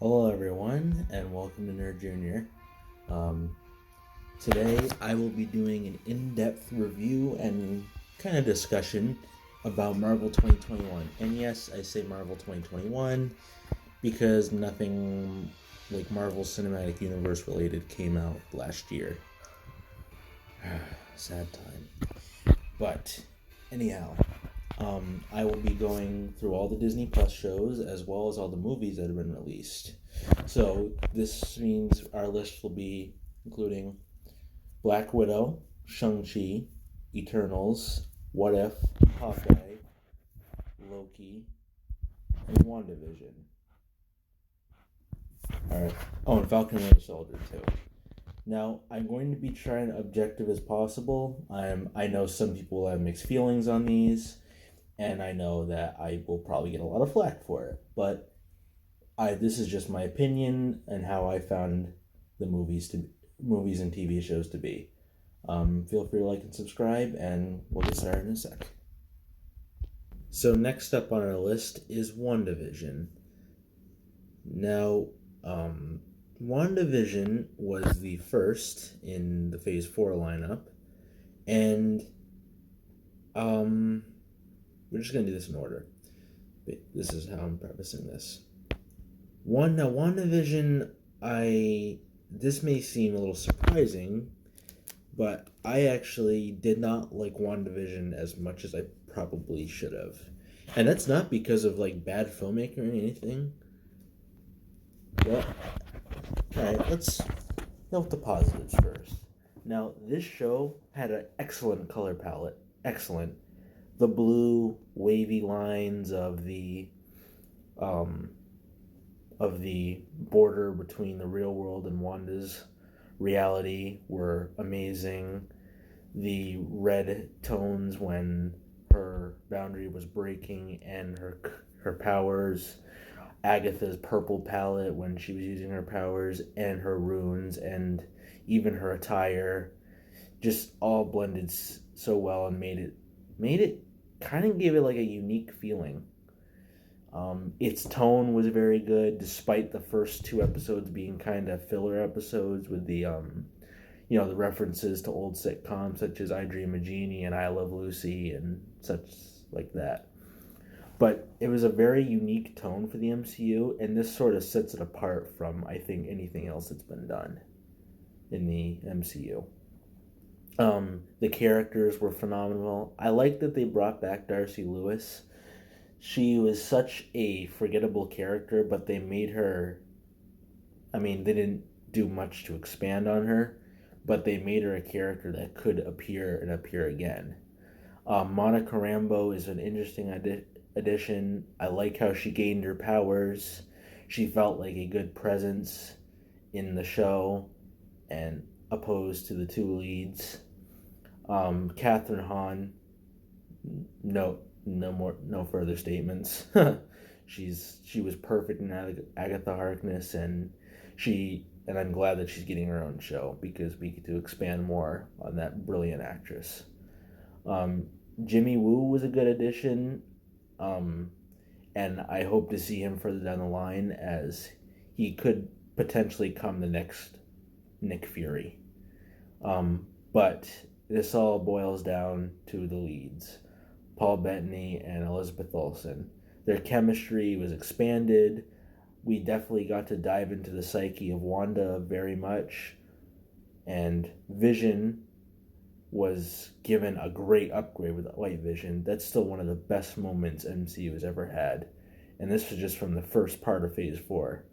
Hello, everyone, and welcome to Nerd Junior. Um, Today, I will be doing an in-depth review and kind of discussion about Marvel 2021. And yes, I say Marvel 2021 because nothing like Marvel Cinematic Universe related came out last year. Sad time. But anyhow, I will be going through all the Disney Plus shows as well as all the movies that have been released. So this means our list will be including Black Widow, Shang-Chi, Eternals, What If, Hawkeye, Loki, and Wandavision. Alright. Oh, and Falcon and Winter Soldier too. Now, I'm going to be trying objective as possible. I know some people have mixed feelings on these, and I know that I will probably get a lot of flack for it. But this is just my opinion and how I found the movies and TV shows to be. Feel free to like and subscribe, and we'll get started in a sec. So next up on our list is WandaVision. Now, WandaVision was the first in the Phase 4 lineup, and we're just going to do this in order. This is how I'm prefacing this. WandaVision, this may seem a little surprising, but I actually did not like WandaVision as much as I probably should have. And that's not because of like bad filmmaking or anything. Well, alright, let's go with the positives first. Now, this show had an excellent color palette. Excellent. The blue wavy lines of the border between the real world and Wanda's reality were amazing. The red tones when her boundary was breaking and her powers, Agatha's purple palette when she was using her powers, and her runes, and even her attire, just all blended so well and made it kind of gave it like a unique feeling. Its tone was very good, despite the first two episodes being kind of filler episodes with the the references to old sitcoms such as I Dream of Jeannie and I Love Lucy and such like that. But it was a very unique tone for the MCU, and this sort of sets it apart from, I think, anything else that's been done in the MCU. The characters were phenomenal. I like that they brought back Darcy Lewis. She was such a forgettable character, but they made her... they didn't do much to expand on her, but they made her a character that could appear and appear again. Monica Rambeau is an interesting addition. I like how she gained her powers. She felt like a good presence in the show, and opposed to the two leads. Catherine Hahn, no further statements. She was perfect in Agatha Harkness, and I'm glad that she's getting her own show because we get to expand more on that brilliant actress. Jimmy Woo was a good addition, and I hope to see him further down the line as he could potentially come the next Nick Fury. But this all boils down to the leads, Paul Bettany and Elizabeth Olsen. Their chemistry was expanded. We definitely got to dive into the psyche of Wanda very much, and Vision was given a great upgrade with White Vision. That's still one of the best moments MCU has ever had, and this was just from the first part of Phase 4.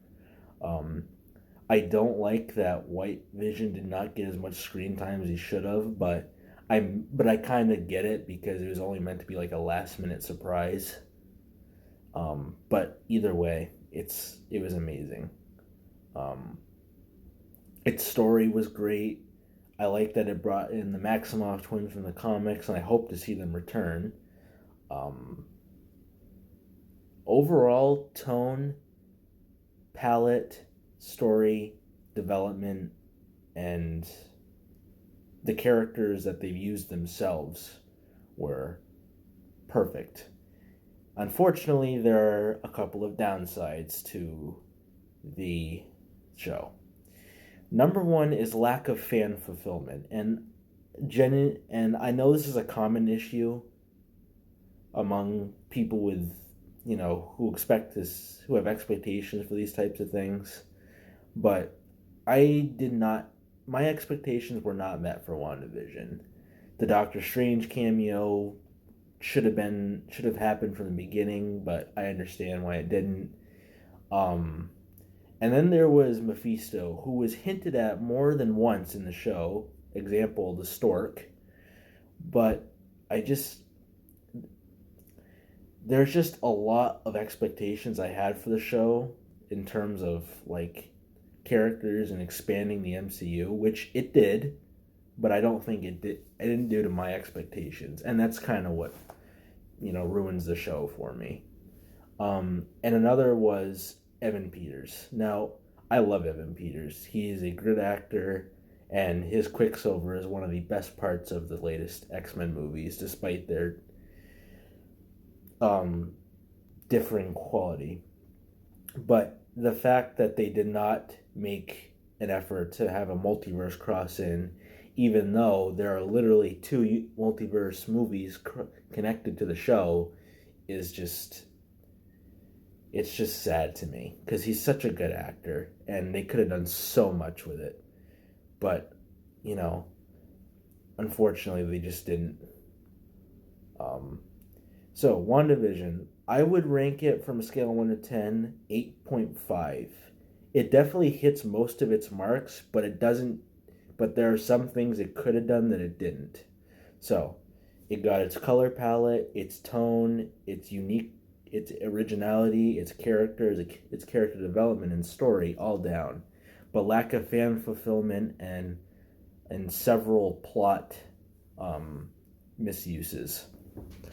I don't like that White Vision did not get as much screen time as he should have, but I kind of get it because it was only meant to be like a last minute surprise. But either way, it was amazing. Its story was great. I like that it brought in the Maximoff twins from the comics, and I hope to see them return. Overall tone, palette, story, development, and the characters that they've used themselves were perfect. Unfortunately, there are a couple of downsides to the show. Number one is lack of fan fulfillment, and I know this is a common issue among people with, who have expectations for these types of things, but my expectations were not met for WandaVision. The Doctor Strange cameo should have happened from the beginning, but I understand why it didn't. And then there was Mephisto, who was hinted at more than once in the show. Example, the stork. But there's just a lot of expectations I had for the show in terms of, characters and expanding the MCU, which it did, but I don't think it didn't do to my expectations. And that's kind of what, ruins the show for me. And another was Evan Peters. Now, I love Evan Peters. He is a good actor, and his Quicksilver is one of the best parts of the latest X-Men movies, despite their differing quality. But the fact that they did not make an effort to have a multiverse cross in, even though there are literally 2 multiverse movies connected to the show, is just... it's just sad to me, because he's such a good actor, and they could have done so much with it. But, unfortunately, they just didn't. So, WandaVision, I would rank it from a scale of 1 to 10, 8.5. It definitely hits most of its marks, but it doesn't. But there are some things it could have done that it didn't. So, it got its color palette, its tone, its unique, its originality, its characters, its character development and story all down, but lack of fan fulfillment and several plot misuses.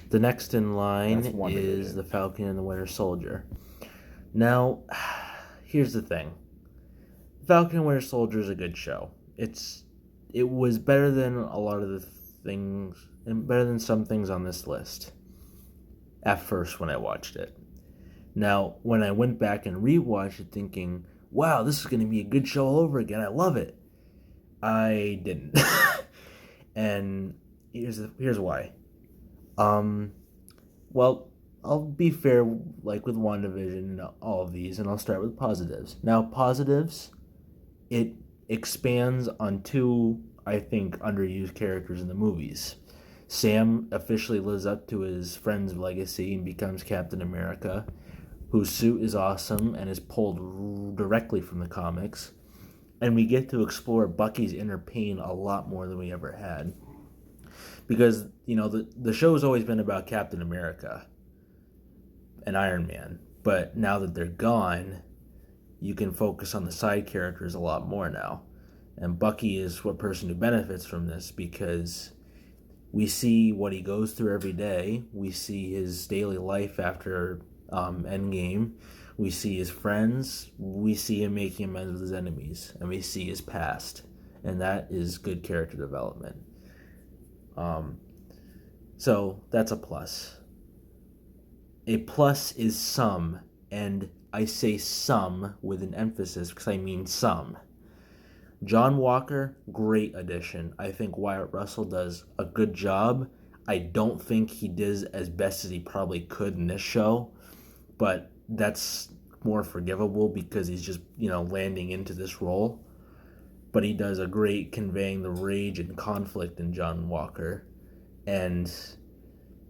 The next in line is the Falcon and the Winter Soldier. Now, here's the thing: Falcon and Winter Soldier is a good show. It was better than a lot of the things, and better than some things on this list. At first, when I watched it. Now, when I went back and rewatched it, thinking, "Wow, this is going to be a good show all over again. I love it," I didn't, and here's why. Well, I'll be fair, like with WandaVision and all of these, and I'll start with positives. Now, positives, it expands on 2, I think, underused characters in the movies. Sam officially lives up to his friend's legacy and becomes Captain America, whose suit is awesome and is pulled directly from the comics. And we get to explore Bucky's inner pain a lot more than we ever had. Because, the show has always been about Captain America and Iron Man. But now that they're gone, you can focus on the side characters a lot more now. And Bucky is one person who benefits from this, because we see what he goes through every day. We see his daily life after Endgame. We see his friends. We see him making amends with his enemies. And we see his past. And that is good character development. So that's a plus. A plus is some, and I say some with an emphasis because I mean some. John Walker, great addition. I think Wyatt Russell does a good job. I don't think he did as best as he probably could in this show, but that's more forgivable because he's just, landing into this role. But he does a great conveying the rage and conflict in John Walker and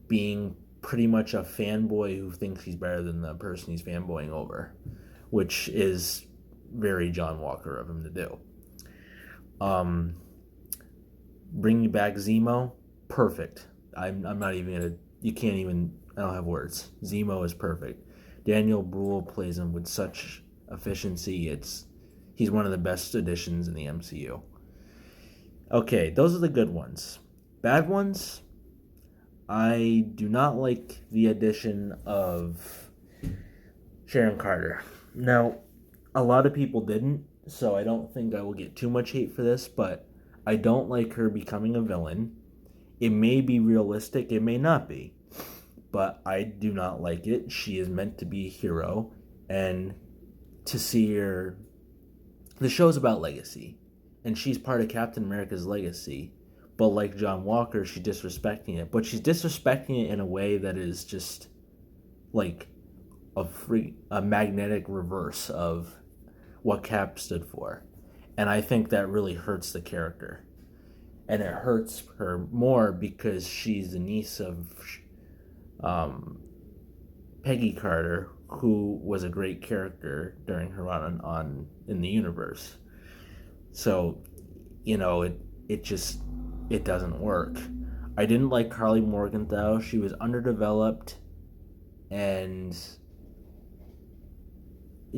being pretty much a fanboy who thinks he's better than the person he's fanboying over, which is very John Walker of him to do. Bringing back Zemo, perfect. I'm not even gonna. You can't even. I don't have words. Zemo is perfect. Daniel Bruhl plays him with such efficiency. He's one of the best additions in the MCU. Okay, those are the good ones. Bad ones, I do not like the addition of Sharon Carter. Now, a lot of people didn't, so I don't think I will get too much hate for this, but I don't like her becoming a villain. It may be realistic, it may not be, but I do not like it. She is meant to be a hero, and to see her. The show's about legacy, and she's part of Captain America's legacy. But like John Walker, she's disrespecting it. But she's disrespecting it in a way that is just like a magnetic reverse of what Cap stood for. And I think that really hurts the character. And it hurts her more because she's the niece of Peggy Carter, who was a great character during her run on in the universe. So, it doesn't work. I didn't like Carly Morgenthau. She was underdeveloped and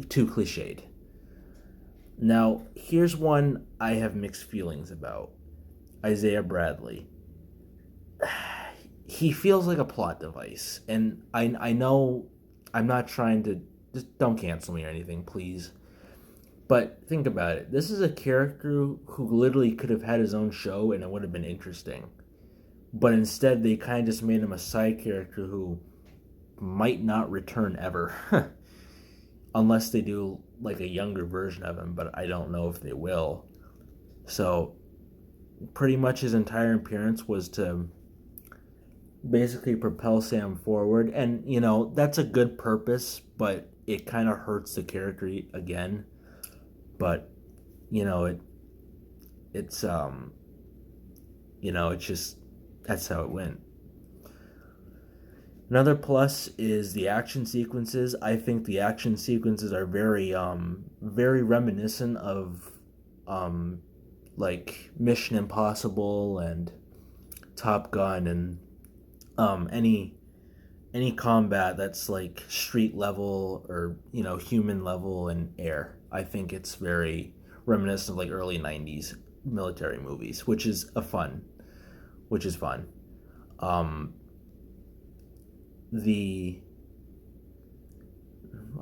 too cliched. Now, here's one I have mixed feelings about. Isaiah Bradley. He feels like a plot device. And I know I'm not trying to... Just don't cancel me or anything, please. But think about it. This is a character who literally could have had his own show and it would have been interesting. But instead, they kind of just made him a side character who might not return ever. Unless they do like a younger version of him, but I don't know if they will. So, pretty much his entire appearance was to basically propel Sam forward. And, that's a good purpose, but it kind of hurts the character again. But, it's just, that's how it went. Another plus is the action sequences. I think the action sequences are very reminiscent of, like Mission Impossible and Top Gun and any combat that's like street level or human level in air. I think it's very reminiscent of like early 90s military movies, which is fun.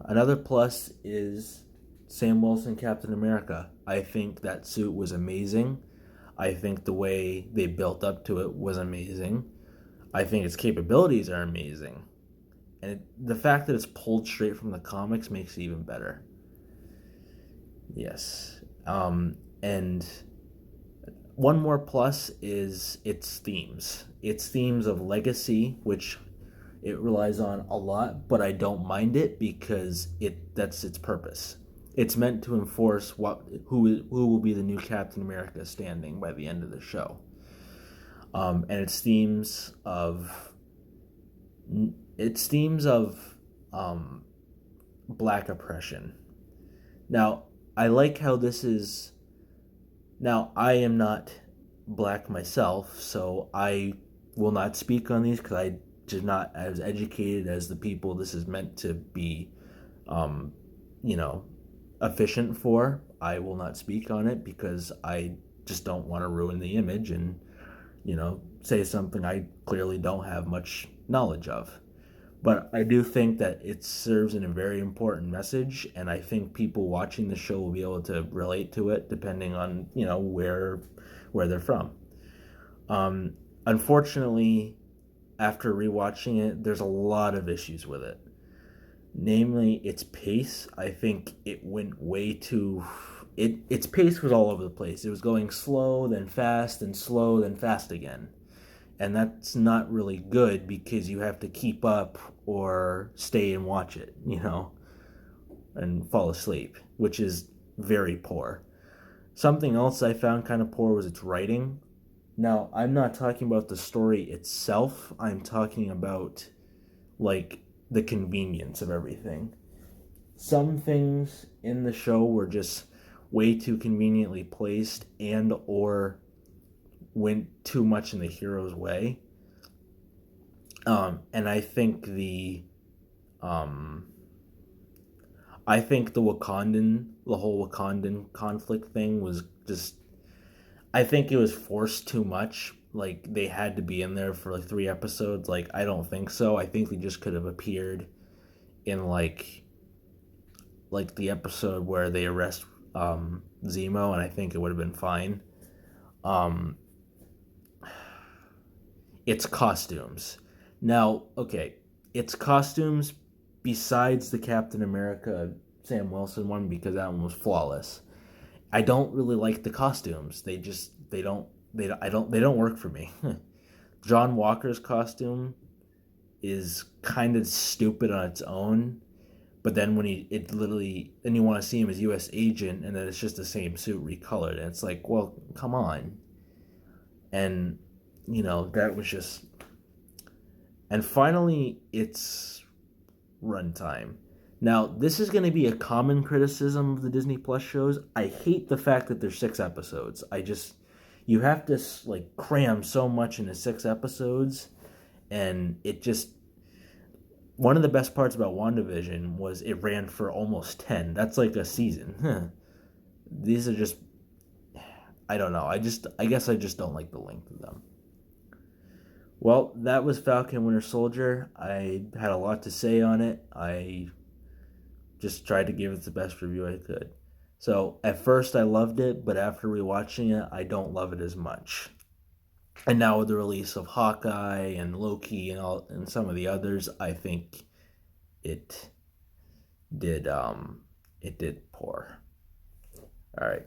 Another plus is Sam Wilson, Captain America. I think that suit was amazing. I think the way they built up to it was amazing. I think its capabilities are amazing. And the fact that it's pulled straight from the comics makes it even better. Yes. And one more plus is its themes. Its themes of legacy, which it relies on a lot, but I don't mind it because that's its purpose. It's meant to enforce who will be the new Captain America standing by the end of the show. And its themes of black oppression. Now, I like how this is. Now, I am not black myself, so I will not speak on these because I just not as educated as the people this is meant to be, efficient for. I will not speak on it because I just don't want to ruin the image and, say something I clearly don't have much knowledge of. But I do think that it serves in a very important message, and I think people watching the show will be able to relate to it depending on, where they're from. Unfortunately, after rewatching it, there's a lot of issues with it. Namely, its pace. I think it went way too... Its pace was all over the place. It was going slow, then fast, and slow, then fast again. And that's not really good because you have to keep up or stay and watch it, and fall asleep, which is very poor. Something else I found kind of poor was its writing. Now, I'm not talking about the story itself. I'm talking about, like, the convenience of everything. Some things in the show were just way too conveniently placed and or went too much in the hero's way. And I think the whole Wakandan conflict thing was just, I think it was forced too much. Like, they had to be in there for like 3 episodes. Like, I don't think so. I think they just could have appeared in like the episode where they arrest Zemo, and I think it would have been fine. Its costumes. Now, okay, its costumes, besides the Captain America Sam Wilson one because that one was flawless. I don't really like the costumes. They don't work for me. John Walker's costume is kind of stupid on its own, but then then you want to see him as U.S. agent, and then it's just the same suit recolored, and it's like, well, come on. And that was just. And finally, it's runtime. Now, this is going to be a common criticism of the Disney Plus shows. I hate the fact that there's 6 episodes. You have to cram so much into 6 episodes, and it just. One of the best parts about WandaVision was it ran for almost 10. That's like a season. These are just. I don't know. I guess I just don't like the length of them. Well, that was Falcon Winter Soldier. I had a lot to say on it. I just tried to give it the best review I could. So, at first I loved it, but after rewatching it, I don't love it as much. And now with the release of Hawkeye and Loki and some of the others, I think it did poor. All right.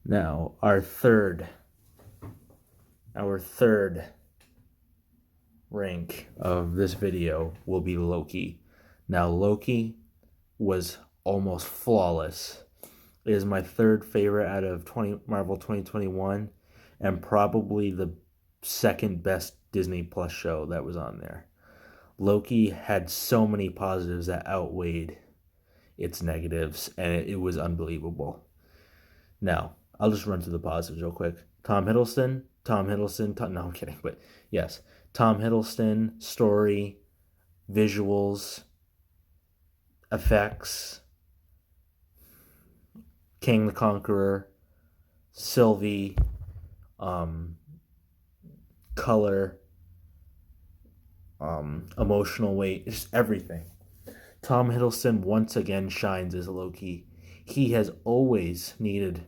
Now, our third rank of this video will be Loki. Now, Loki was almost flawless. It is my third favorite out of Marvel 2021, and probably the second best Disney Plus show that was on there. Loki had so many positives that outweighed its negatives, and it was unbelievable. Now, I'll just run through the positives real quick. Tom Hiddleston, no, I'm kidding, but yes. Tom Hiddleston, story, visuals, effects, King the Conqueror, Sylvie, color, emotional weight, just everything. Tom Hiddleston once again shines as Loki. He has always needed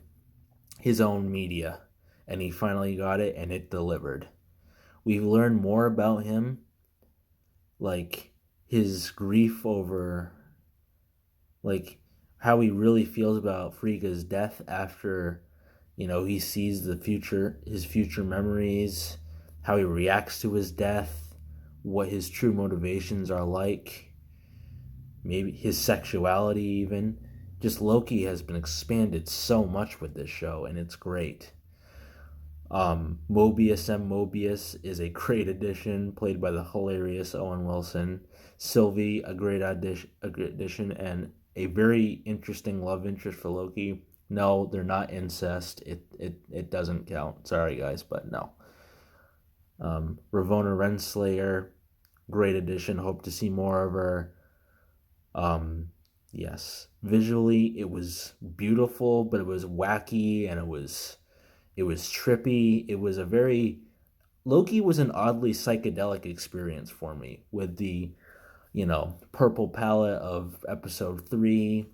his own media, and he finally got it, and it delivered. We've learned more about him, like his grief over, like how he really feels about Frigga's death after, he sees his future memories, how he reacts to his death, what his true motivations are like, maybe his sexuality even. Just Loki has been expanded so much with this show, and it's great. Mobius is a great addition, played by the hilarious Owen Wilson. Sylvie, a great addition, and a very interesting love interest for Loki. No, they're not incest. It doesn't count. Sorry, guys, but no. Ravonna Renslayer, great addition. Hope to see more of her. Yes, visually it was beautiful, but it was wacky and it was trippy. Loki was an oddly psychedelic experience for me, with the purple palette of episode 3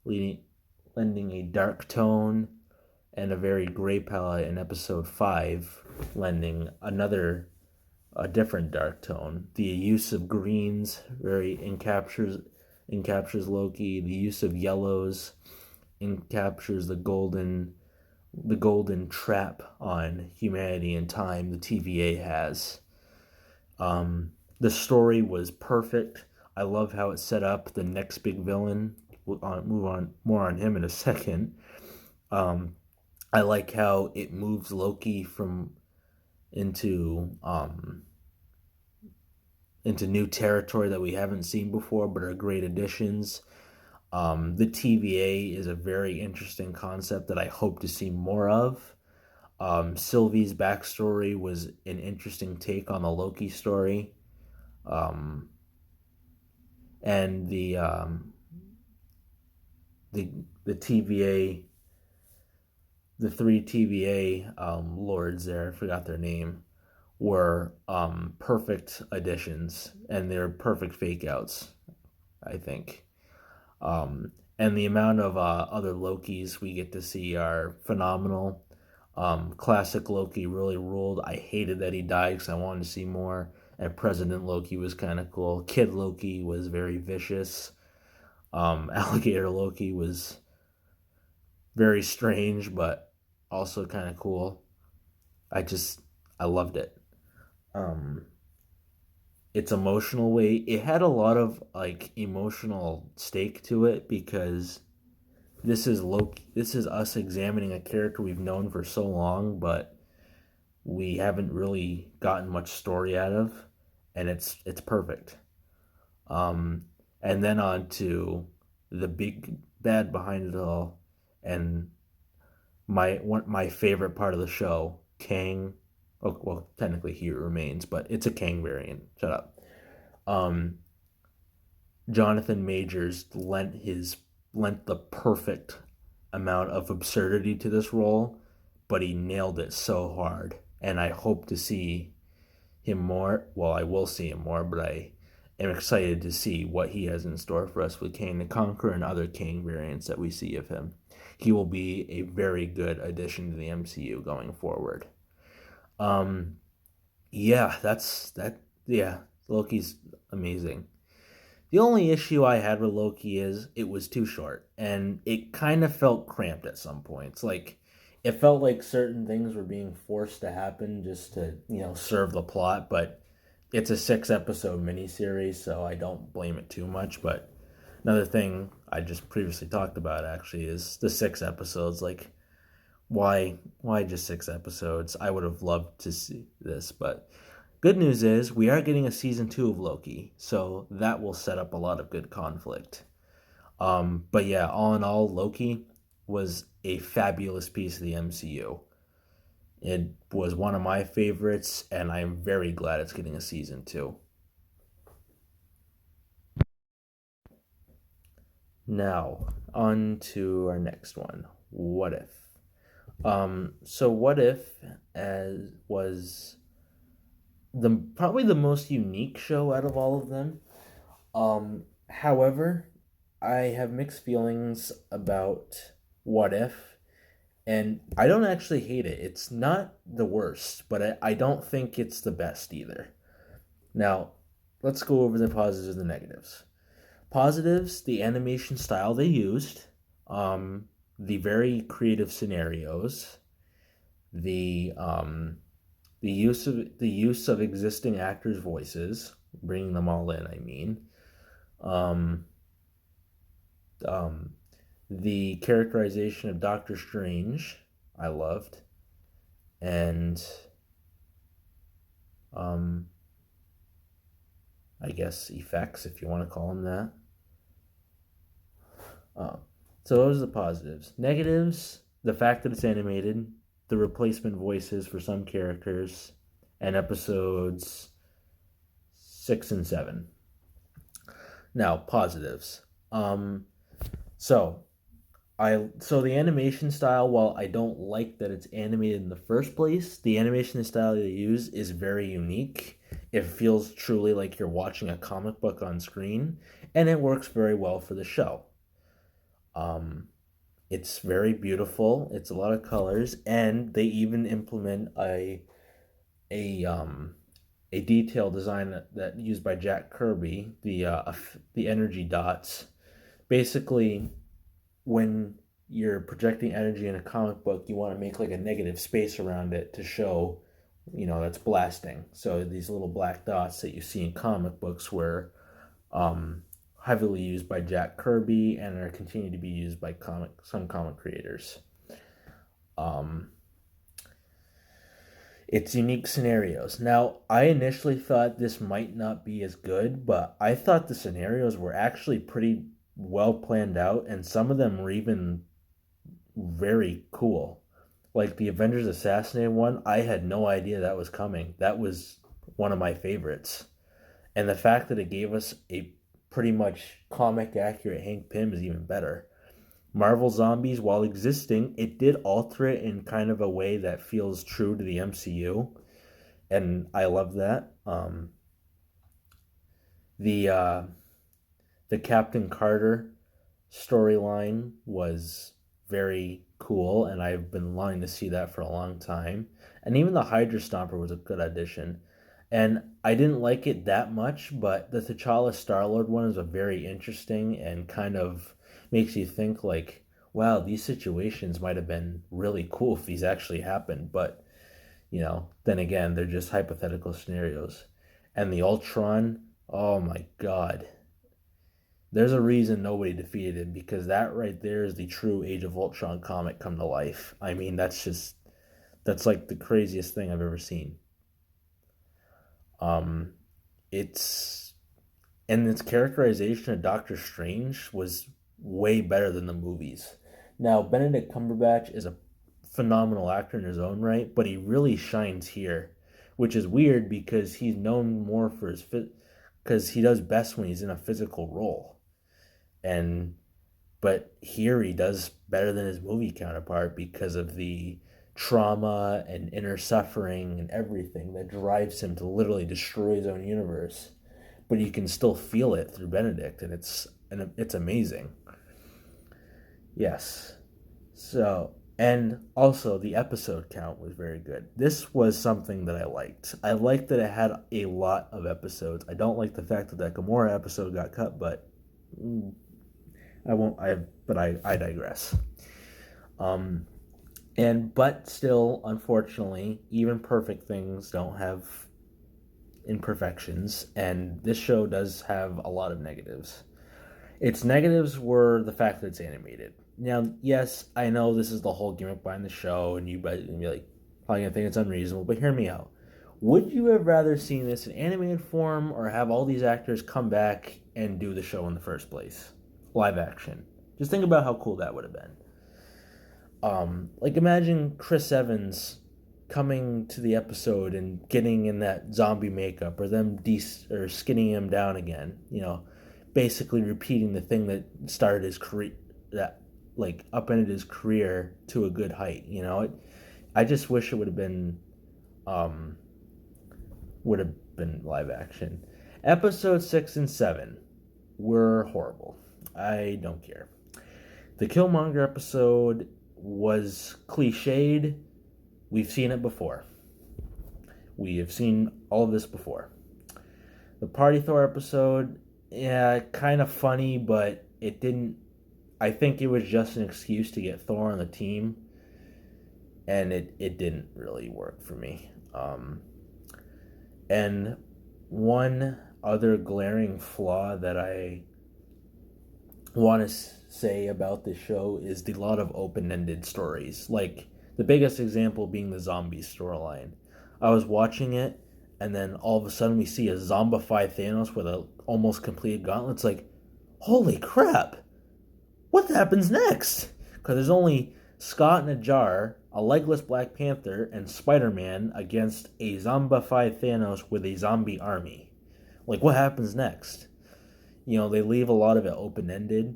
lending a dark tone, and a very gray palette in episode 5 lending a different dark tone. The use of greens very encaptures Loki. The use of yellows encaptures the golden trap on humanity and time the TVA has. The story was perfect. I love how it set up the next big villain. We'll move on more on him in a second. I like how it moves Loki into new territory that we haven't seen before, but are great additions. The TVA is a very interesting concept that I hope to see more of. Sylvie's backstory was an interesting take on the Loki story. And the TVA, the 3 TVA lords there, I forgot their name, were perfect additions, and they're perfect fake outs, I think. And the amount of other Lokis we get to see are phenomenal. Classic Loki really ruled. I hated that he died because I wanted to see more. And President Loki was kind of cool. Kid Loki was very vicious. Alligator Loki was very strange, but also kind of cool. I just, I loved it. Um, its emotional weight, it had a lot of like emotional stake to it because this is Loki. This is us examining a character we've known for so long, but we haven't really gotten much story out of, and it's perfect. Um, and then on to the big bad behind it all, and my favorite part of the show, Kang. Oh, well, technically he remains, but it's a Kang variant. Shut up. Um, Jonathan Majors lent the perfect amount of absurdity to this role, but he nailed it so hard. And I hope to see him more. Well, I will see him more, but I am excited to see what he has in store for us with Kang the Conqueror and other Kang variants that we see of him. He will be a very good addition to the MCU going forward. Um, yeah, that's that. Yeah, Loki's amazing. The only issue I had with Loki is it was too short, and it kind of felt cramped at some points. Like it felt like certain things were being forced to happen just to serve the plot. But it's a 6 episode miniseries, so I don't blame it too much. But another thing I just previously talked about actually is the 6 episodes. Like why just 6 episodes? I would have loved to see this, but good news is we are getting a season 2 of Loki, so that will set up a lot of good conflict. But yeah, all in all, Loki was a fabulous piece of the MCU. It was one of my favorites, and I'm very glad it's getting a season 2. Now, on to our next one. What if? So what if as was the probably the most unique show out of all of them. However, I have mixed feelings about What If, and I don't actually hate it. It's not the worst, but I don't think it's the best either. Now, let's go over the positives and the negatives. Positives, the animation style they used, the very creative scenarios, the use of existing actors' voices, bringing them all in. I mean, um, um, the characterization of Doctor Strange, I loved, and um, I guess effects, if you want to call them that. Uh, so those are the positives. Negatives: the fact that it's animated, the replacement voices for some characters, and episodes 6 and 7. Now, positives. Um, so so the animation style, while I don't like that it's animated in the first place, the animation style they use is very unique. It feels truly like you're watching a comic book on screen, and it works very well for the show. Um, it's very beautiful. It's a lot of colors, and they even implement a um a detail design that used by Jack Kirby, the energy dots. Basically, when you're projecting energy in a comic book, you want to make like a negative space around it to show, that's blasting. So these little black dots that you see in comic books were um, heavily used by Jack Kirby and are continuing to be used by some comic creators. Um, it's unique scenarios. Now, I initially thought this might not be as good, but I thought the scenarios were actually pretty well planned out, and some of them were even very cool. Like the Avengers Assassinated one, I had no idea that was coming. That was one of my favorites. And the fact that it gave us a pretty much comic accurate Hank Pym is even better. Marvel Zombies, while existing, it did alter it in kind of a way that feels true to the MCU, and I love that. The uh, the Captain Carter storyline was very cool, and I've been wanting to see that for a long time. And even the Hydra Stomper was a good addition. And I didn't like it that much, but the T'Challa Star-Lord one is a very interesting and kind of makes you think like, wow, these situations might have been really cool if these actually happened. But, then again, they're just hypothetical scenarios. And the Ultron, oh my God. There's a reason nobody defeated him because that right there is the true Age of Ultron comic come to life. I mean, that's like the craziest thing I've ever seen. Um, it's and its characterization of Doctor Strange was way better than the movies. Now, Benedict Cumberbatch is a phenomenal actor in his own right, but he really shines here, which is weird because he's known more for because he does best when he's in a physical role. And but here he does better than his movie counterpart because of the trauma and inner suffering and everything that drives him to literally destroy his own universe. But you can still feel it through Benedict, and it's amazing. Yes. So, and also the episode count was very good. This was something that I liked. I liked that it had a lot of episodes. I don't like the fact that Gamora episode got cut, but I won't. I digress. Um, but still, unfortunately, even perfect things don't have imperfections, and this show does have a lot of negatives. Its negatives were the fact that it's animated. Now, yes, I know this is the whole gimmick behind the show, and you guys be like, probably gonna think it's unreasonable, but hear me out. Would you have rather seen this in animated form or have all these actors come back and do the show in the first place? Live action. Just think about how cool that would have been. Like imagine Chris Evans coming to the episode and getting in that zombie makeup, or them or skinning him down again. Basically repeating the thing that started his career, that like upended his career to a good height. I just wish it um, would have been live action. Episode 6 and 7 were horrible. I don't care. The Killmonger episode was cliched. We've seen it before. We have seen all of this before. The Party Thor episode, yeah, kind of funny, but it didn't. I think it was just an excuse to get Thor on the team, and it didn't really work for me. And one other glaring flaw that I want to say about this show is the lot of open-ended stories. Like the biggest example being the zombie storyline. I was watching it, and then all of a sudden we see a zombified Thanos with a almost completed gauntlet. It's like, holy crap! What happens next? Because there's only Scott in a jar, a legless Black Panther, and Spider-Man against a zombified Thanos with a zombie army. Like, what happens next? They leave a lot of it open-ended.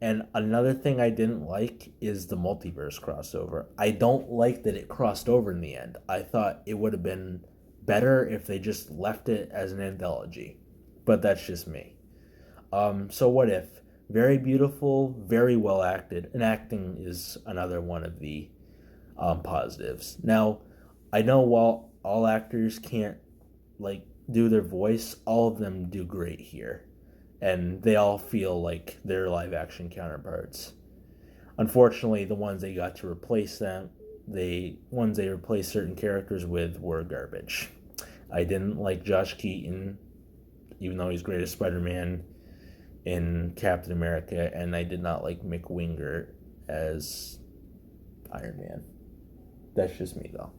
And another thing I didn't like is the multiverse crossover. I don't like that it crossed over in the end. I thought it would have been better if they just left it as an anthology. But that's just me. So what if? Very beautiful, very well acted. And acting is another one of the positives. Now, I know while all actors can't do their voice, all of them do great here. And they all feel like their live action counterparts. Unfortunately, the ones they got to replace ones they replaced certain characters with were garbage. I didn't like Josh Keaton, even though he's great as Spider-Man in Captain America, and I did not like Mick Winger as Iron Man. That's just me, though.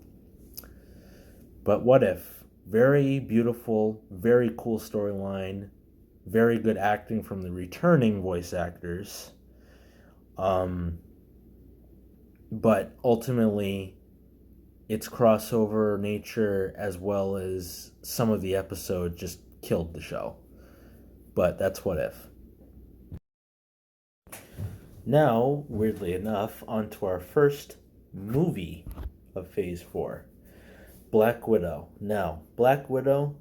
But what if? Very beautiful, very cool storyline, very good acting from the returning voice actors. But ultimately, its crossover nature as well as some of the episodes just killed the show. But that's what if. Now, weirdly enough, on to our first movie of Phase 4. Black Widow. Now, Black Widow,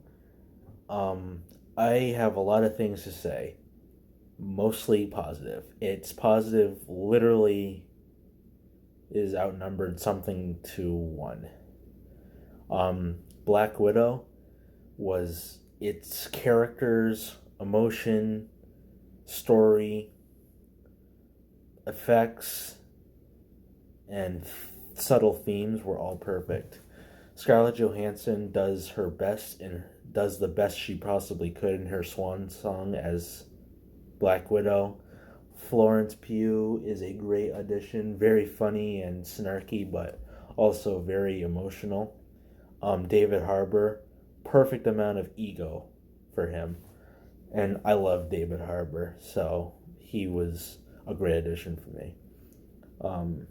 I have a lot of things to say. Mostly positive. It's positive literally is outnumbered something to one. Black Widow was its characters, emotion, story, effects, and subtle themes were all perfect. Scarlett Johansson does her best and does the best she possibly could in her swan song as Black Widow. Florence Pugh is a great addition, very funny and snarky, but also very emotional. David Harbour, perfect amount of ego for him, and I love David Harbour, so he was a great addition for me. Um,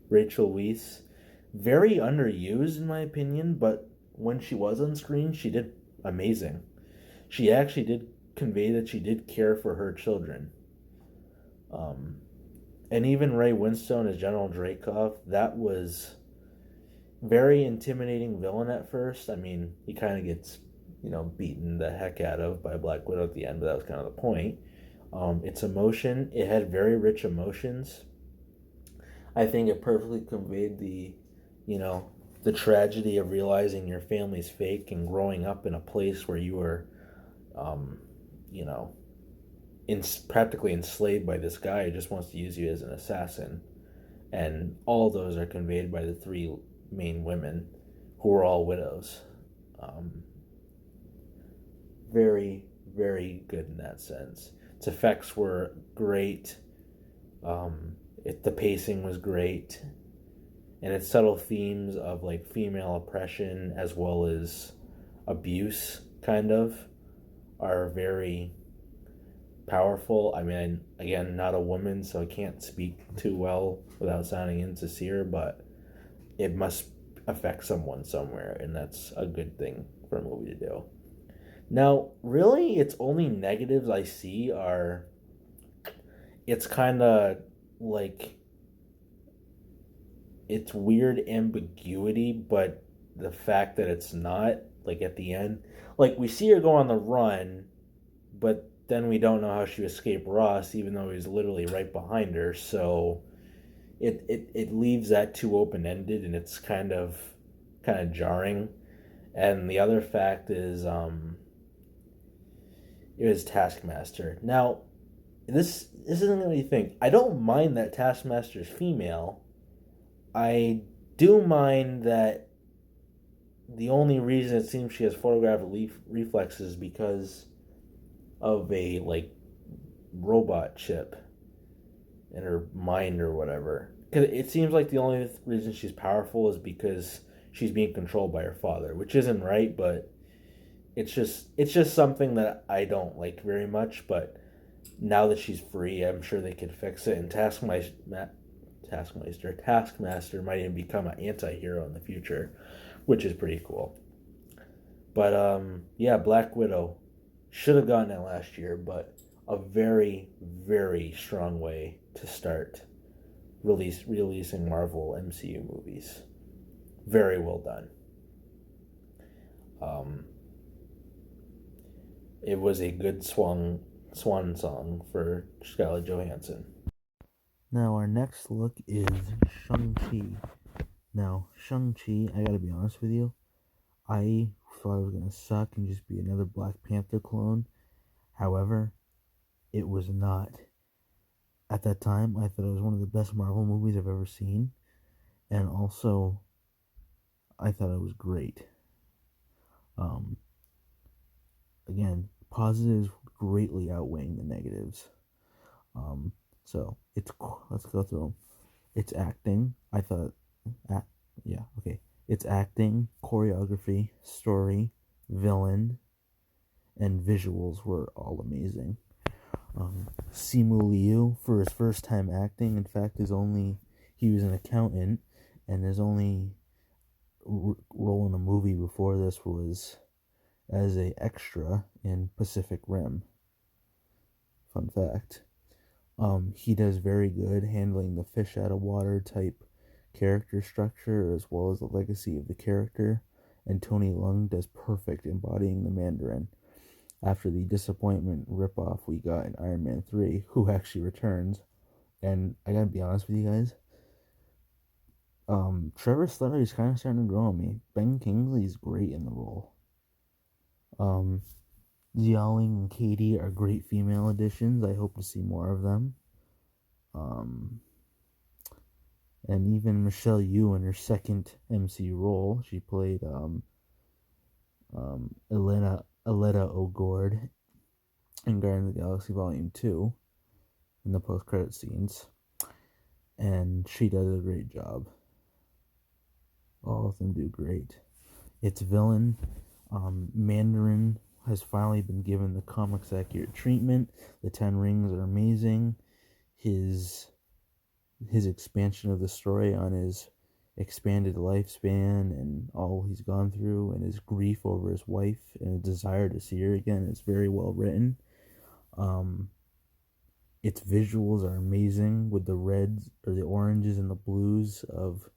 Rachel Weisz, very underused in my opinion, but when she was on screen, she did amazing. She actually did convey that she did care for her children. Um, and even Ray Winstone as General Dreykov, that was very intimidating villain at first. I mean, he kind of gets, beaten the heck out of by Black Widow at the end, but that was kind of the point. Its emotion, it had very rich emotions. I think it perfectly conveyed the tragedy of realizing your family's fake and growing up in a place where you were, um, you know, practically enslaved by this guy who just wants to use you as an assassin. And all those are conveyed by the three main women who are all widows. Um, very, very good in that sense. Its effects were great. The pacing was great. And its subtle themes of like female oppression as well as abuse, kind of, are very powerful. I mean, again, not a woman, so I can't speak too well without sounding insincere, but it must affect someone somewhere, and that's a good thing for a movie to do. Now, really, its only negatives I see are it's kind of like it's weird ambiguity, but the fact that it's not, like at the end, like we see her go on the run, but then we don't know how she escaped Ross, even though he's literally right behind her. So it leaves that too open ended, and it's kind of jarring. And the other fact is, it was Taskmaster. Now, this isn't what you think. I don't mind that Taskmaster's female. I do mind that the only reason it seems she has photographic reflexes is because of a robot chip in her mind or whatever. Because it seems like the only reason she's powerful is because she's being controlled by her father, which isn't right, but it's just something that I don't like very much. But now that she's free, I'm sure they could fix it. And Taskmaster might even become an anti-hero in the future, which is pretty cool. But yeah, Black Widow should have gotten it last year, but a very, very strong way to start releasing Marvel MCU movies. Very well done. It was a good swan song for Scarlett Johansson. Now, our next look is Shang-Chi. Now, Shang-Chi, I gotta be honest with you, I thought it was gonna suck and just be another Black Panther clone. However, it was not. At that time, I thought it was one of the best Marvel movies I've ever seen, and also, I thought it was great. Um, Again, positives greatly outweighing the negatives. So let's go through them. It's acting. I thought, yeah, okay. It's acting, choreography, story, villain, and visuals were all amazing. Simu Liu, for his first time acting, in fact, he was an accountant, and his only role in a movie before this was as a extra in Pacific Rim. Fun fact. He does very good handling the fish out of water type character structure as well as the legacy of the character, and Tony Leung does perfect embodying the Mandarin after the disappointment ripoff we got in Iron Man 3, who actually returns. And I gotta be honest with you guys, Trevor Slattery's kind of starting to grow on me. Ben Kingsley's great in the role. Xiaoling and Katie are great female additions. I hope to see more of them. Um, and even Michelle Yeoh in her second MC role, she played Aletta O'Gord in Guardians of the Galaxy Volume 2 in the post-credit scenes. And she does a great job. All of them do great. Its villain, Mandarin, has finally been given the comics accurate treatment. The Ten Rings are amazing. His expansion of the story on his expanded lifespan and all he's gone through and his grief over his wife and a desire to see her again is very well written. Its visuals are amazing with the reds or the oranges and the blues of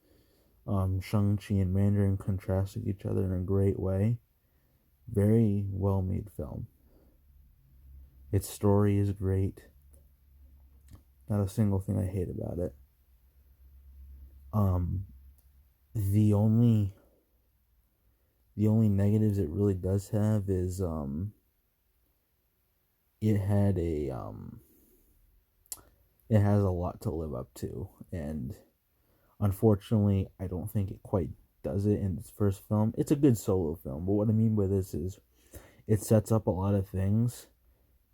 Shang-Chi and Mandarin contrasting each other in a great way. Very well made film. Its story is great. Not a single thing I hate about it. The only negatives it really does have is it has a lot to live up to, and unfortunately I don't think it quite does it in its first film. It's a good solo film, but what I mean by this is it sets up a lot of things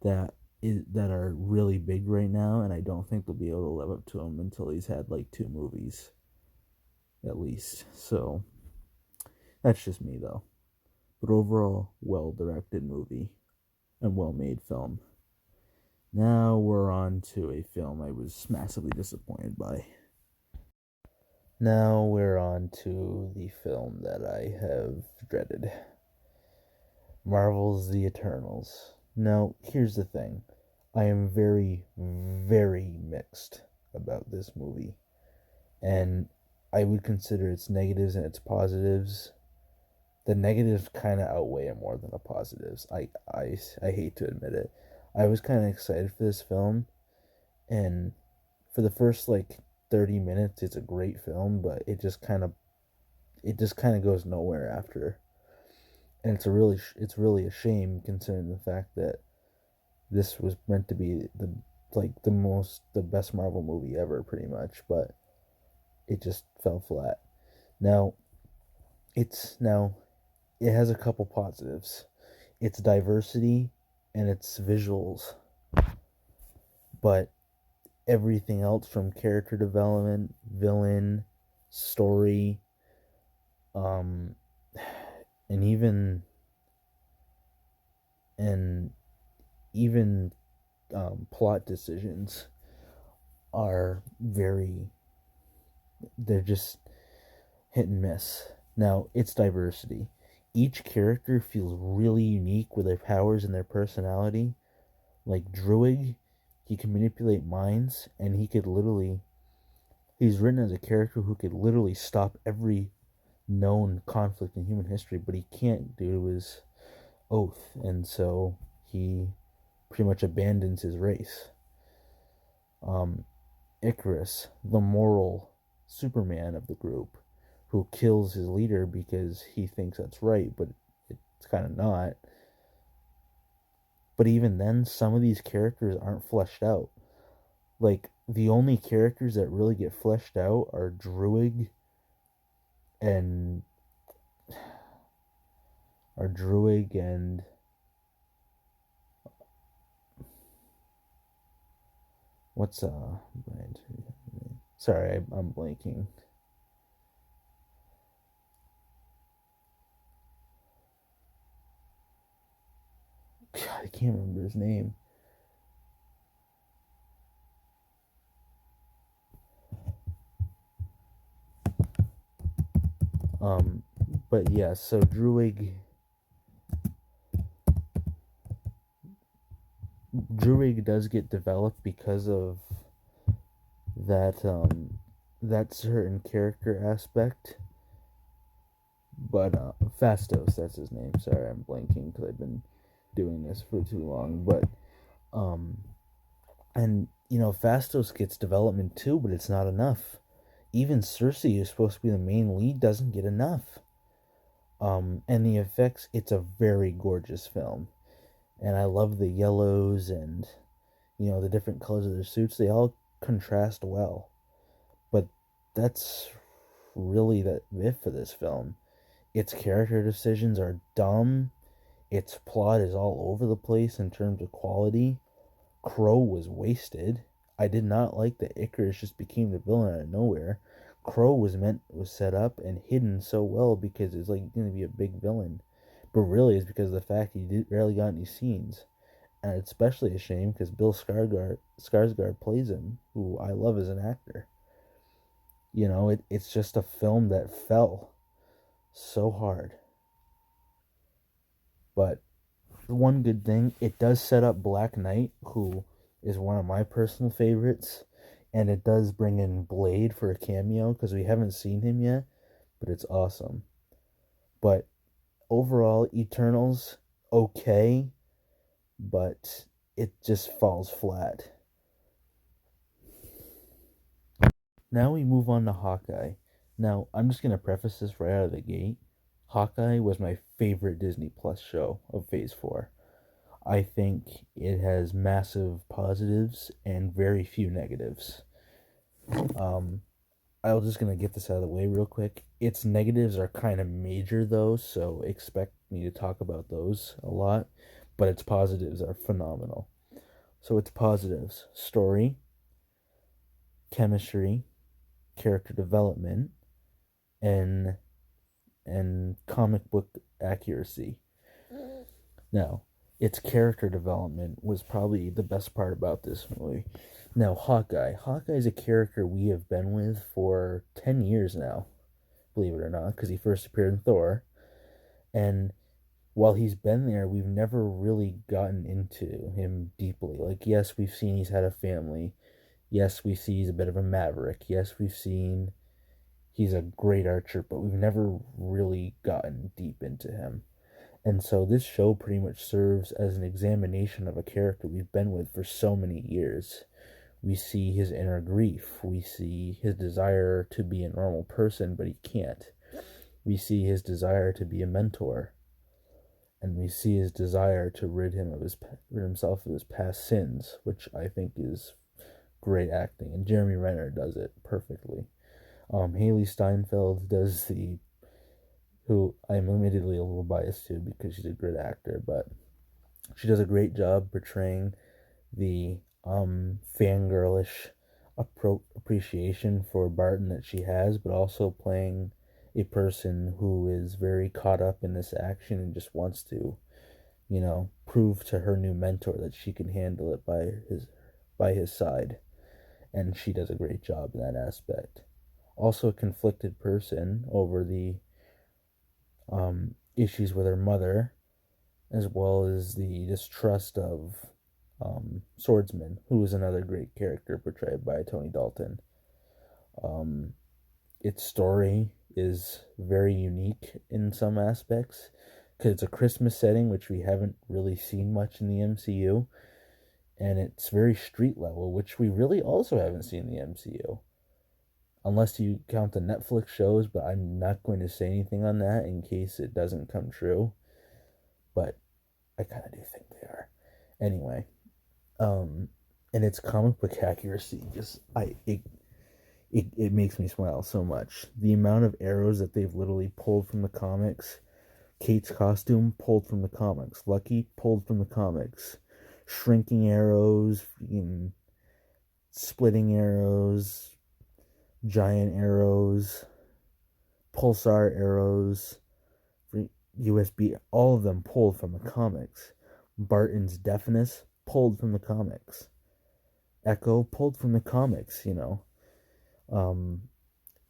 that are really big right now, and I don't think they'll be able to live up to them until he's had like 2 movies at least. So that's just me though. But overall, well directed movie and well made film. Now we're on to a film I was massively disappointed by. Now we're on to the film that I have dreaded. Marvel's The Eternals. Now, here's the thing. I am very, very mixed about this movie. And I would consider its negatives and its positives. The negatives kind of outweigh it more than the positives. I hate to admit it. I was kind of excited for this film, and for the first like 30 minutes it's a great film, but it just kind of goes nowhere after. And it's really a shame considering the fact that this was meant to be the best Marvel movie ever pretty much, but it just fell flat. Now it has a couple positives. Its diversity and its visuals, but everything else from character development, villain, story, and even plot decisions are they're just hit and miss. Now, it's diversity. Each character feels really unique with their powers and their personality. Like Druig, he can manipulate minds, and he's written as a character who could literally stop every known conflict in human history, but he can't due to his oath, and so he pretty much abandons his race. Icarus, the moral Superman of the group, who kills his leader because he thinks that's right, but it's kind of not. But even then, some of these characters aren't fleshed out. Like, the only characters that really get fleshed out are Druig and what's sorry, I'm blanking. God, I can't remember his name. But yeah, so Druig does get developed because of that certain character aspect. But Fastos, that's his name. Sorry, I'm blanking because I've been doing this for too long. But and Fastos gets development too, but it's not enough. even Cersei, who's supposed to be the main lead, doesn't get enough. And the effects, it's a very gorgeous film. And I love the yellows and, the different colors of their suits. They all contrast well. But that's really it for this film. Its character decisions are dumb. Its plot is all over the place in terms of quality. Crow was wasted. I did not like that Icarus just became the villain out of nowhere. Crow was set up and hidden so well because it's like going to be a big villain, but really it's because of the fact he barely got any scenes, and it's especially a shame because Bill Skarsgård plays him, who I love as an actor. It's just a film that fell so hard, but one good thing, it does set up Black Knight, who is one of my personal favorites, and it does bring in Blade for a cameo because we haven't seen him yet, but it's awesome. But overall, Eternals okay, but it just falls flat. Now we move on to Hawkeye. Now, I'm just going to preface this right out of the gate. Hawkeye was my favorite Disney Plus show of Phase 4. I think it has massive positives and very few negatives. I'm just going to get this out of the way real quick. Its negatives are kind of major, though, so expect me to talk about those a lot, but its positives are phenomenal. So its positives: story, chemistry, character development, and comic book accuracy. Now, its character development was probably the best part about this movie. Now, Hawkeye. Hawkeye is a character we have been with for 10 years now, believe it or not, because he first appeared in Thor. And while he's been there, we've never really gotten into him deeply. Like, yes, we've seen he's had a family. Yes, we see he's a bit of a maverick. Yes, we've seen he's a great archer, but we've never really gotten deep into him. And so this show pretty much serves as an examination of a character we've been with for so many years. We see his inner grief. We see his desire to be a normal person, but he can't. We see his desire to be a mentor. And we see his desire to rid himself of his past sins, which I think is great acting. And Jeremy Renner does it perfectly. Haley Steinfeld does who I'm admittedly a little biased to because she's a great actor, but she does a great job portraying the fangirlish appreciation for Barton that she has, but also playing a person who is very caught up in this action and just wants to, prove to her new mentor that she can handle it by his side. And she does a great job in that aspect. Also a conflicted person over the issues with her mother, as well as the distrust of Swordsman, who is another great character portrayed by Tony Dalton. Its story is very unique in some aspects because it's a Christmas setting, which we haven't really seen much in the MCU, and it's very street level, which we really also haven't seen in the MCU. Unless you count the Netflix shows, but I'm not going to say anything on that in case it doesn't come true. But I kind of do think they are. Anyway, and its comic book accuracy it makes me smile so much. The amount of arrows that they've literally pulled from the comics. Kate's costume pulled from the comics. Lucky pulled from the comics. Shrinking arrows, splitting arrows, giant arrows, pulsar arrows, USB, all of them pulled from the comics. Barton's deafness pulled from the comics. Echo pulled from the comics,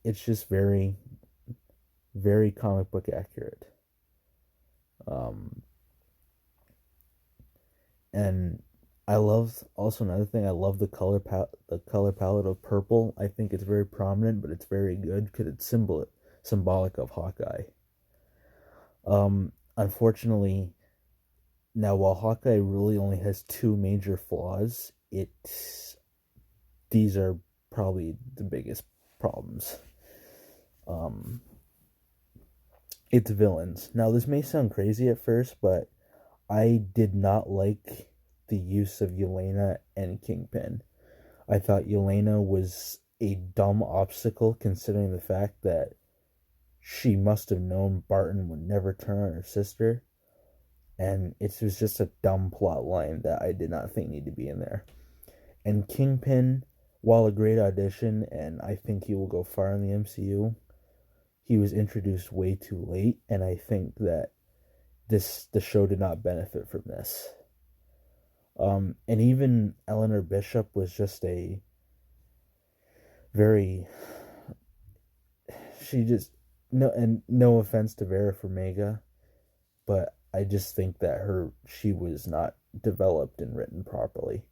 It's just very, very comic book accurate. And I love, also another thing, I love the color palette of purple. I think it's very prominent, but it's very good because it's symbolic of Hawkeye. Unfortunately, now while Hawkeye really only has two major flaws, these are probably the biggest problems. Its villains. Now, this may sound crazy at first, but I did not like the use of Yelena and Kingpin. I thought Yelena was a dumb obstacle considering the fact that she must have known Barton would never turn on her sister. And it was just a dumb plot line that I did not think needed to be in there. And Kingpin, while a great audition, and I think he will go far in the MCU, he was introduced way too late, and I think that the show did not benefit from this. And even Eleanor Bishop was just a very, she just, no offense to Vera Farmiga, but I just think that she was not developed and written properly.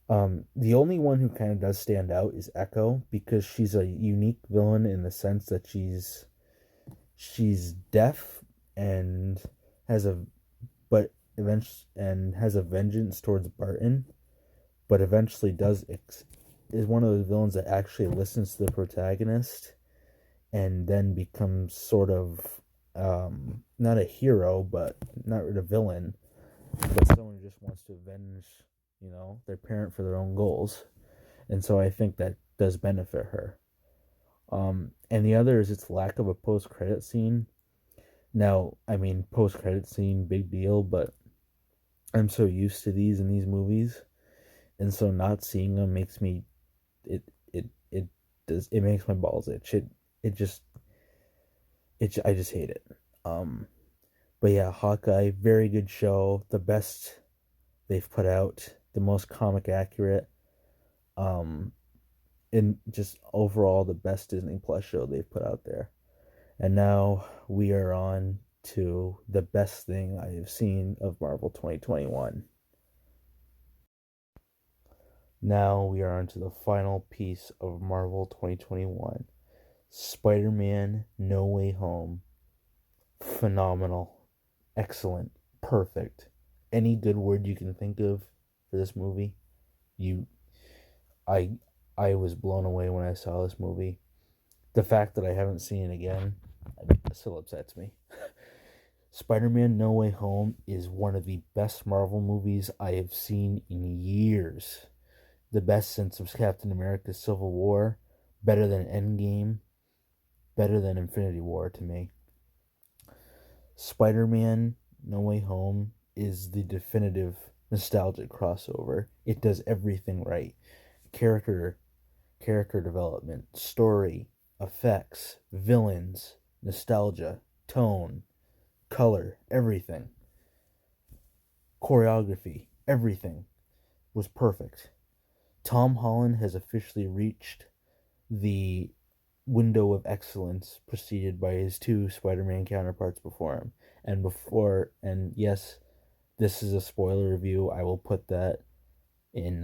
The only one who kind of does stand out is Echo, because she's a unique villain in the sense that she's deaf and has a vengeance towards Barton, but eventually is one of those villains that actually listens to the protagonist and then becomes sort of not a hero, but not a villain, but someone who just wants to avenge, their parent for their own goals. And so I think that does benefit her. And the other is its lack of a post-credit scene. Now, I mean, post-credit scene, big deal, but I'm so used to these in these movies, and so not seeing them makes me, it makes my balls itch. I just hate it. But yeah, Hawkeye, very good show, the best they've put out, the most comic accurate, and just overall the best Disney Plus show they've put out there. And now we are on to the best thing I have seen of Marvel 2021. Now we are on to the final piece of Marvel 2021. SpiderMan No Way Home. Phenomenal. Excellent. Perfect. Any good word you can think of for this movie? I was blown away when I saw this movie. The fact that I haven't seen it again, it still upsets me. Spider-Man No Way Home is one of the best Marvel movies I have seen in years. The best since Captain America Civil War, better than Endgame, better than Infinity War to me. Spider-Man No Way Home is the definitive nostalgic crossover. It does everything right. Character development, story, effects, villains, nostalgia, tone, color, everything. Choreography, everything was perfect. Tom Holland has officially reached the window of excellence preceded by his two Spider-Man counterparts before him. And yes, this is a spoiler review. I will put that in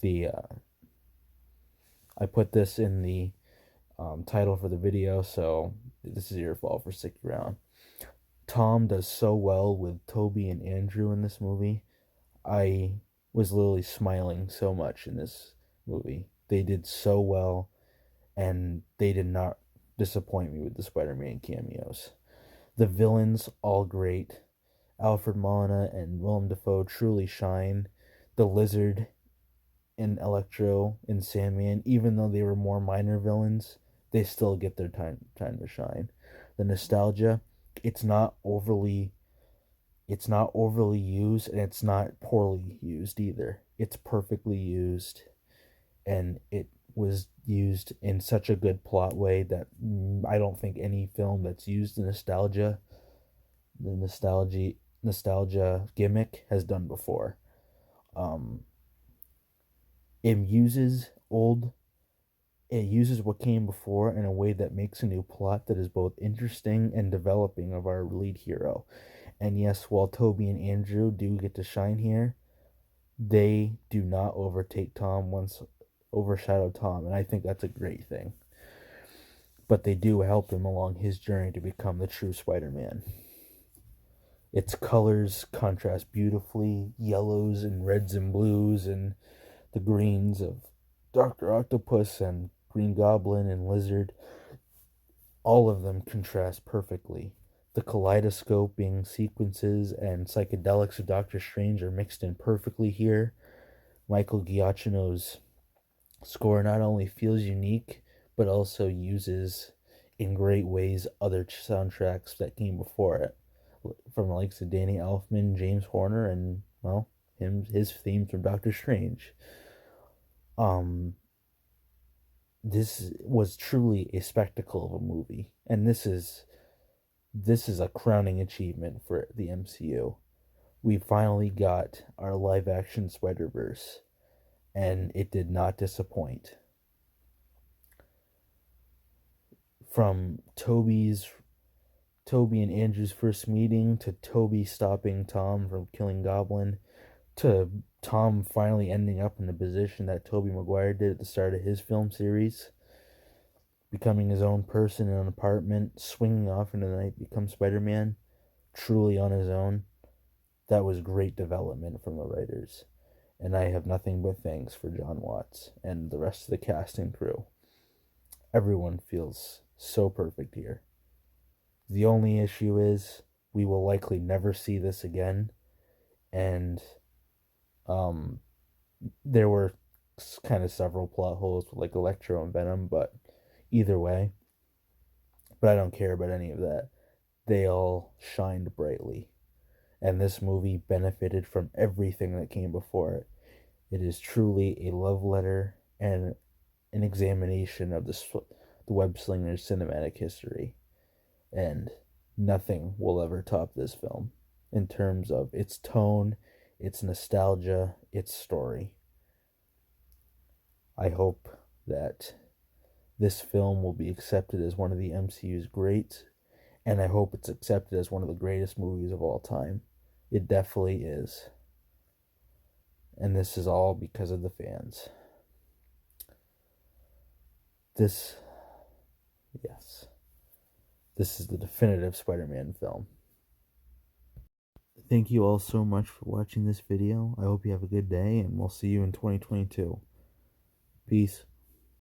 the I put this in the title for the video, so this is your fault for sticking around. Tom does so well with Toby and Andrew in this movie. I was literally smiling so much in this movie. They did so well, and they did not disappoint me with the Spider-Man cameos. The villains, all great. Alfred Molina and Willem Dafoe truly shine. The Lizard and Electro and Sandman, even though they were more minor villains, they still get their time to shine. The nostalgia, it's not overly used, and it's not poorly used either. It's perfectly used, and it was used in such a good plot way that I don't think any film that's used the nostalgia gimmick has done before. It uses what came before in a way that makes a new plot that is both interesting and developing of our lead hero. And yes, while Toby and Andrew do get to shine here, they do not overshadow Tom, and I think that's a great thing. But they do help him along his journey to become the true Spider-Man. Its colors contrast beautifully, yellows and reds and blues and the greens of Dr. Octopus and Green Goblin and Lizard, all of them contrast perfectly. The kaleidoscoping sequences and psychedelics of Doctor Strange are mixed in perfectly here. Michael Giacchino's score not only feels unique, but also uses in great ways other soundtracks that came before it, from the likes of Danny Elfman, James Horner, and well, his themes from Doctor Strange. This was truly a spectacle of a movie, and this is a crowning achievement for the MCU. We finally got our live action Spider-Verse, and it did not disappoint. From Toby and Andrew's first meeting, to Toby stopping Tom from killing Goblin, to Tom finally ending up in the position that Tobey Maguire did at the start of his film series, becoming his own person in an apartment, swinging off into the night, become Spider-Man, truly on his own. That was great development from the writers, and I have nothing but thanks for John Watts and the rest of the cast and crew. Everyone feels so perfect here. The only issue is we will likely never see this again, and there were kind of several plot holes with like Electro and Venom, but either way, but I don't care about any of that. They all shined brightly, and this movie benefited from everything that came before it. It is truly a love letter and an examination of the web slinger's cinematic history, and nothing will ever top this film in terms of its tone, its nostalgia, its story. I hope that this film will be accepted as one of the MCU's greats, and I hope it's accepted as one of the greatest movies of all time. It definitely is. And this is all because of the fans. This is the definitive Spider-Man film. Thank you all so much for watching this video. I hope you have a good day, and we'll see you in 2022. Peace.